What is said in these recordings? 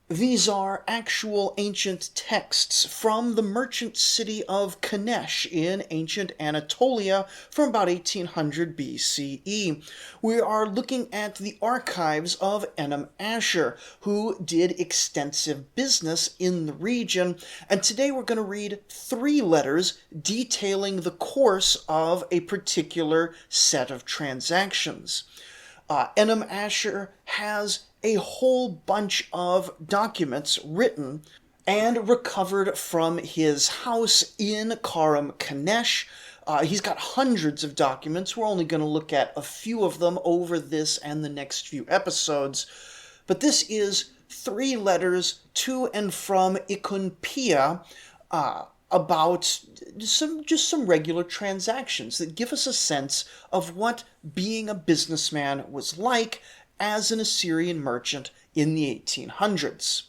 These are actual ancient texts from the merchant city of Kanesh in ancient Anatolia from about 1800 BCE. We are looking at the archives of Ennam-Assur, who did extensive business in the region, and today we're going to read 3 letters detailing the course of a particular set of transactions. Ennam-Assur has a whole bunch of documents written and recovered from his house in Karum, Kanesh. He's got hundreds of documents. We're only going to look at a few of them over this and the next few episodes. But this is 3 letters to and from Ikonkpia, about some regular transactions that give us a sense of what being a businessman was like as an Assyrian merchant in the 1800s.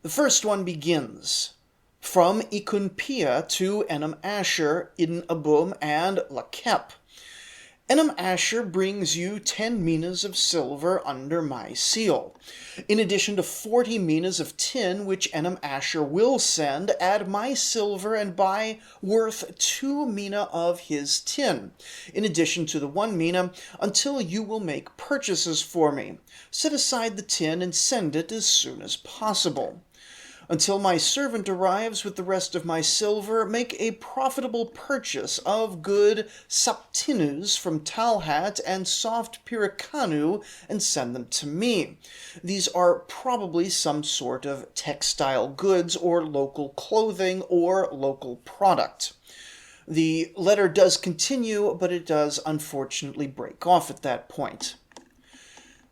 The first one begins, from Ikonkpia to Ennam-Assur, Ennam-Assur, and Lakep. Ennam-Assur brings you 10 minas of silver under my seal. In addition to 40 minas of tin, which Ennam-Assur will send, add my silver and buy worth 2 mina of his tin, in addition to the 1 mina, until you will make purchases for me. Set aside the tin and send it as soon as possible. Until my servant arrives with the rest of my silver, make a profitable purchase of good saptinus from Talhat and soft pirikanu and send them to me. These are probably some sort of textile goods or local clothing or local product. The letter does continue, but it does unfortunately break off at that point.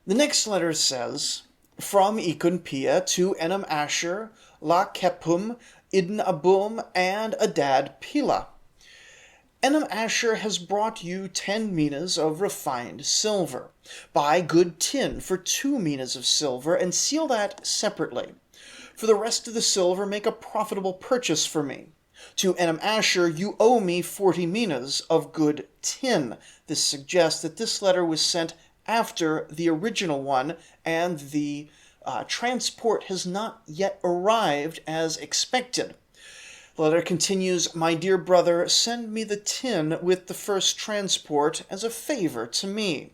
The next letter says, from Ikonkpia to Ennam-Assur, Lakepum, Ennam-Assur, and Adad Pila. Ennam-Assur has brought you 10 minas of refined silver. Buy good tin for 2 minas of silver and seal that separately. For the rest of the silver, make a profitable purchase for me. To Ennam-Assur, you owe me 40 minas of good tin. This suggests that this letter was sent after the original one, and the transport has not yet arrived as expected. The letter continues, my dear brother, send me the tin with the first transport as a favor to me.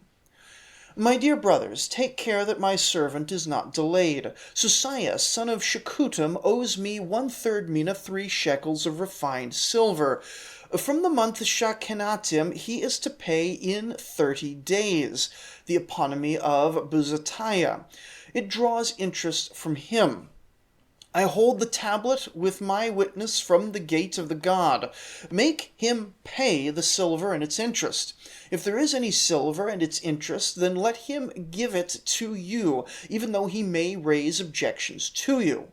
My dear brothers, take care that my servant is not delayed. Susaias, son of Shakutum, owes me 1/3 mina 3 shekels of refined silver. From the month Shakenatim, he is to pay in 30 days, the eponymy of Buzatiah. It draws interest from him. I hold the tablet with my witness from the gate of the god. Make him pay the silver and its interest. If there is any silver and its interest, then let him give it to you, even though he may raise objections to you.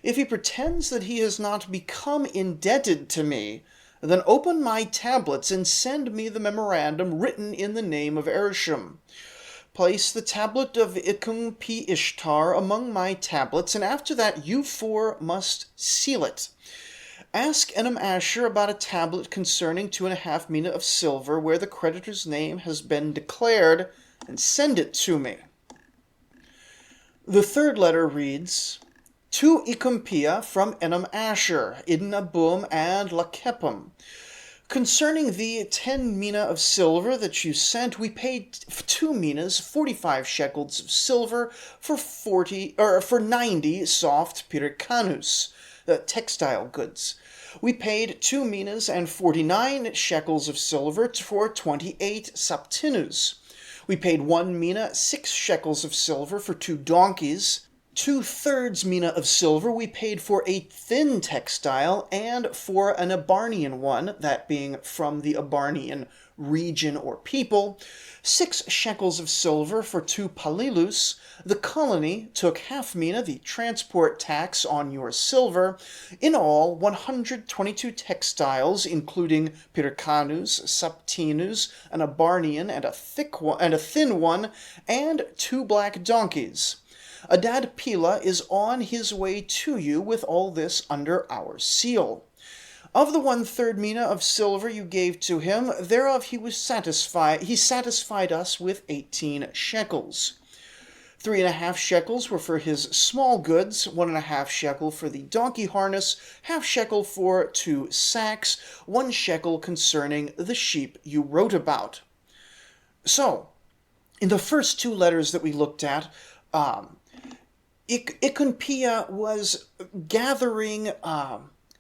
If he pretends that he has not become indebted to me, then open my tablets and send me the memorandum written in the name of Ereshim. Place the tablet of Ikonkpi Ishtar among my tablets, and after that you 4 must seal it. Ask Ennam-Assur about a tablet concerning 2.5 mina of silver, where the creditor's name has been declared, and send it to me. The third letter reads, to Ikonkpia from Ennam-Assur, Ennam-Assur, and Lakepum. Concerning the 10 mina of silver that you sent, we paid 2 minas, 45 shekels of silver for 90 soft pirikanus, textile goods. We paid 2 minas and 49 shekels of silver for 28 saptinus. We paid 1 mina, 6 shekels of silver for 2 donkeys. 2/3 mina of silver we paid for a thin textile and for an Abarnian one, that being from the Abarnian region or people. 6 shekels of silver for 2 palilus. The colony took 1/2 mina, the transport tax on your silver. In all, 122 textiles, including pirikanus, saptinus, an Abarnian, and a thin one, and 2 black donkeys. Adad Pila is on his way to you with all this under our seal. Of the 1/3 mina of silver you gave to him, thereof he satisfied us with 18 shekels. 3.5 shekels were for his small goods, 1.5 shekel for the donkey harness, half shekel for 2 sacks, 1 shekel concerning the sheep you wrote about. So, in the first 2 letters that we looked at, Iconpia was gathering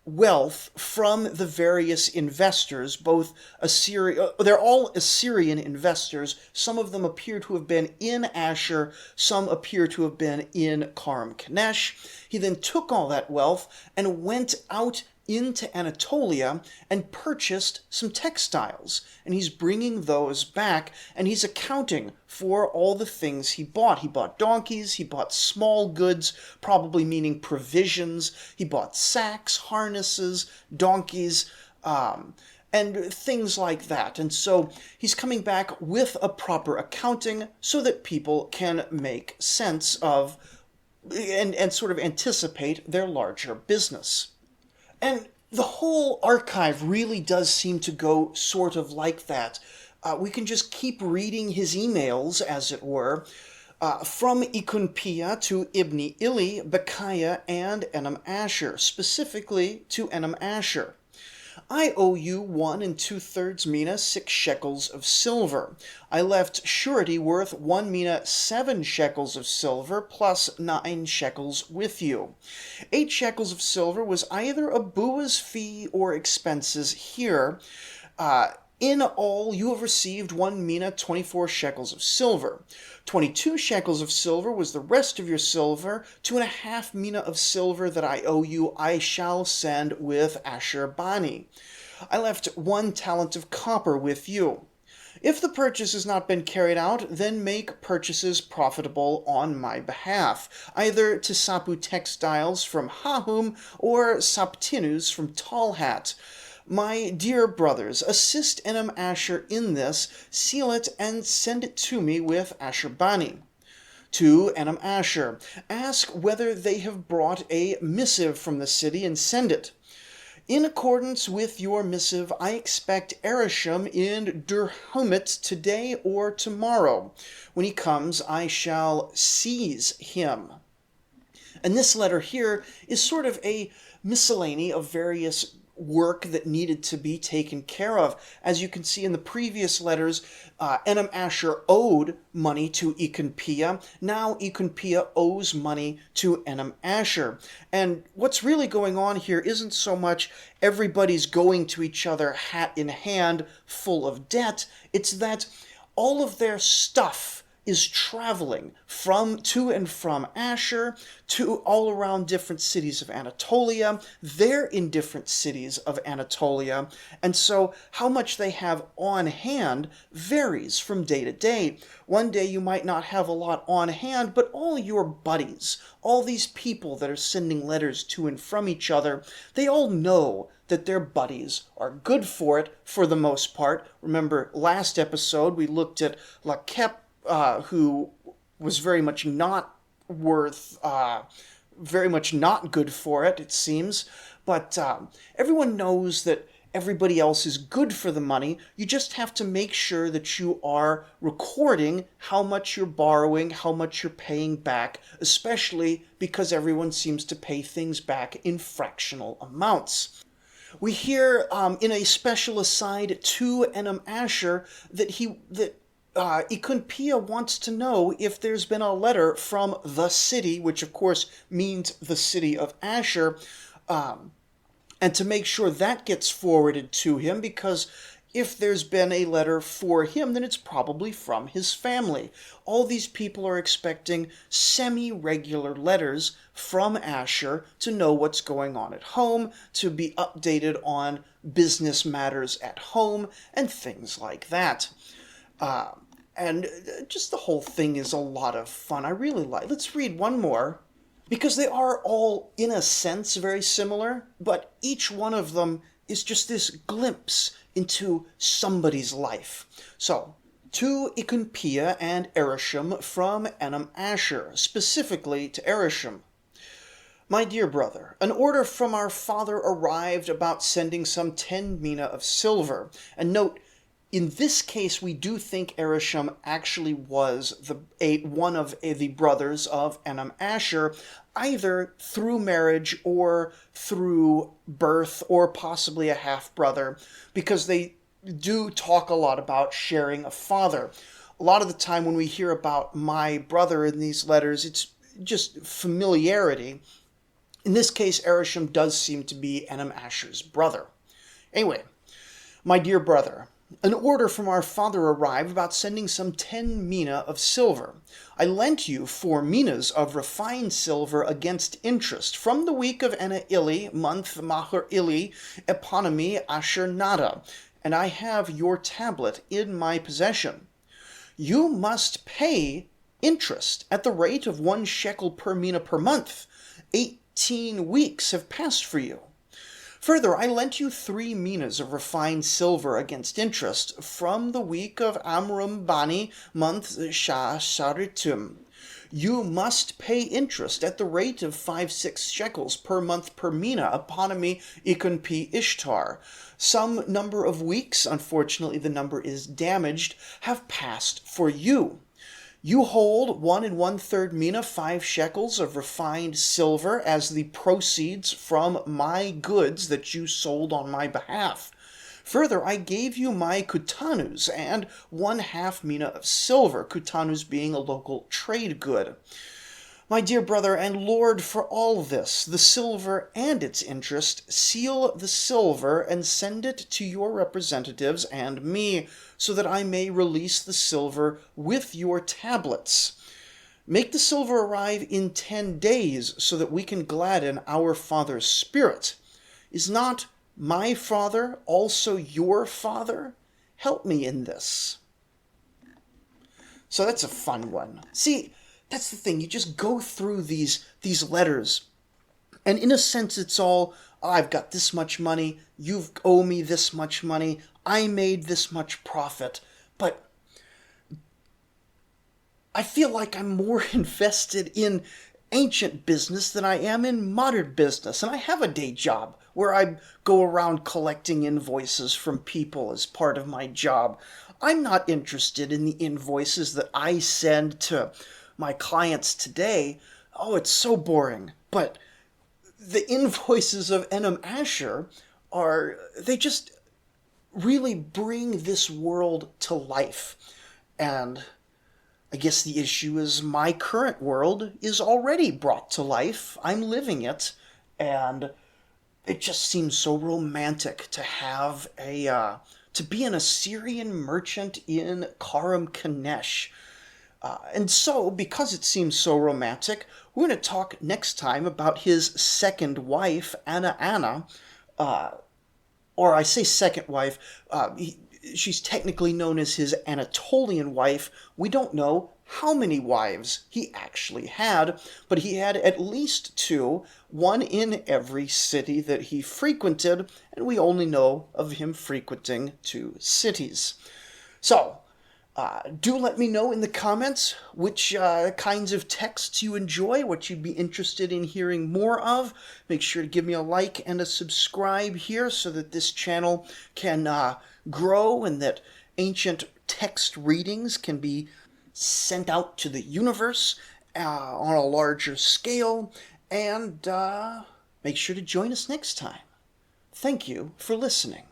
wealth from the various investors, both Assyria. They're all Assyrian investors. Some of them appear to have been in Ashur, some appear to have been in Karum Kanesh. He then took all that wealth and went out into Anatolia and purchased some textiles. And he's bringing those back, and he's accounting for all the things he bought. He bought donkeys, he bought small goods, probably meaning provisions. He bought sacks, harnesses, donkeys, and things like that. And so he's coming back with a proper accounting so that people can make sense of and sort of anticipate their larger business. And the whole archive really does seem to go sort of like that. We can just keep reading his emails, as it were, from Iconpia to Ibni Ili, Bechiah, and Ennam-Assur, specifically to Ennam-Assur. I owe you 1 2/3 mina 6 shekels of silver. I left surety worth 1 mina 7 shekels of silver plus 9 shekels with you. 8 shekels of silver was either a bua's fee or expenses here. In all, you have received 1 mina 24 shekels of silver. 22 shekels of silver was the rest of your silver. 2.5 mina of silver that I owe you I shall send with Ashur Bani. I left 1 talent of copper with you. If the purchase has not been carried out, then make purchases profitable on my behalf, either to Sapu Textiles from Hahum or Saptinus from Talhat. My dear brothers, assist Ennam-Assur in this, seal it, and send it to me with Ashur Bani. To Ennam-Assur, ask whether they have brought a missive from the city and send it. In accordance with your missive, I expect Ereshim in Durhumit today or tomorrow. When he comes, I shall seize him. And this letter here is sort of a miscellany of various work that needed to be taken care of. As you can see in the previous letters, Ennam-Assur owed money to Iconpia. Now Iconpia owes money to Ennam-Assur. And what's really going on here isn't so much everybody's going to each other hat in hand full of debt. It's that all of their stuff is traveling to and from Ashur to all around different cities of Anatolia. They're in different cities of Anatolia, and so how much they have on hand varies from day to day. One day you might not have a lot on hand, but all your buddies, all these people that are sending letters to and from each other, they all know that their buddies are good for it for the most part. Remember, last episode we looked at Lakep, who was very much not good for it, it seems. But everyone knows that everybody else is good for the money. You just have to make sure that you are recording how much you're borrowing, how much you're paying back, especially because everyone seems to pay things back in fractional amounts. We hear in a special aside to Ennam-Assur that Iconpia wants to know if there's been a letter from the city, which of course means the city of Ashur, and to make sure that gets forwarded to him, because if there's been a letter for him, then it's probably from his family. All these people are expecting semi-regular letters from Ashur to know what's going on at home, to be updated on business matters at home, and things like that. And just the whole thing is a lot of fun. I really like. Let's read one more, because they are all, in a sense, very similar, but each one of them is just this glimpse into somebody's life. So, to Iconpia and Ereshim from Ennam-Assur, specifically to Ereshim. My dear brother, an order from our father arrived about sending some 10 mina of silver. And note, In this case, we do think Ereshkigal actually was one of the brothers of Ennam-Assur, either through marriage or through birth, or possibly a half-brother, because they do talk a lot about sharing a father. A lot of the time when we hear about my brother in these letters, it's just familiarity. In this case, Ereshkigal does seem to be Ennam-Assur's brother. Anyway, my dear brother, an order from our father arrived about sending some 10 mina of silver. I lent you 4 minas of refined silver against interest from the week of Ena Ili, month Mahur Ili, eponymy Asher Nada, and I have your tablet in my possession. You must pay interest at the rate of 1 shekel per mina per month. 18 weeks have passed for you. Further, I lent you 3 minas of refined silver against interest from the week of Amram Bani, month Shah Sharitum. You must pay interest at the rate of 5-6 shekels per month per mina, eponymy Ikon P. Ishtar. Some number of weeks, unfortunately the number is damaged, have passed for you. You hold 1 1/3 mina, 5 shekels of refined silver as the proceeds from my goods that you sold on my behalf. Further, I gave you my kutanus and 1/2 mina of silver, kutanus being a local trade good. My dear brother and lord, for all this, the silver and its interest, seal the silver and send it to your representatives and me, so that I may release the silver with your tablets. Make the silver arrive in 10 days, so that we can gladden our father's spirit. Is not my father also your father? Help me in this. So that's a fun one. See, that's the thing. You just go through these letters, and in a sense it's all, I've got this much money, you owe me this much money, I made this much profit. But I feel like I'm more invested in ancient business than I am in modern business. And I have a day job where I go around collecting invoices from people as part of my job. I'm not interested in the invoices that I send to my clients today. Oh, it's so boring. But the invoices of Ennam-Assur they just really bring this world to life. And I guess the issue is my current world is already brought to life. I'm living it, and it just seems so romantic to have to be an Assyrian merchant in Karum, Kanesh. And so, because it seems so romantic, we're going to talk next time about his second wife, Anna, or I say second wife, she's technically known as his Anatolian wife. We don't know how many wives he actually had, but he had at least 2, one in every city that he frequented, and we only know of him frequenting 2 cities. So, do let me know in the comments which kinds of texts you enjoy, what you'd be interested in hearing more of. Make sure to give me a like and a subscribe here so that this channel can grow and that ancient text readings can be sent out to the universe on a larger scale. And make sure to join us next time. Thank you for listening.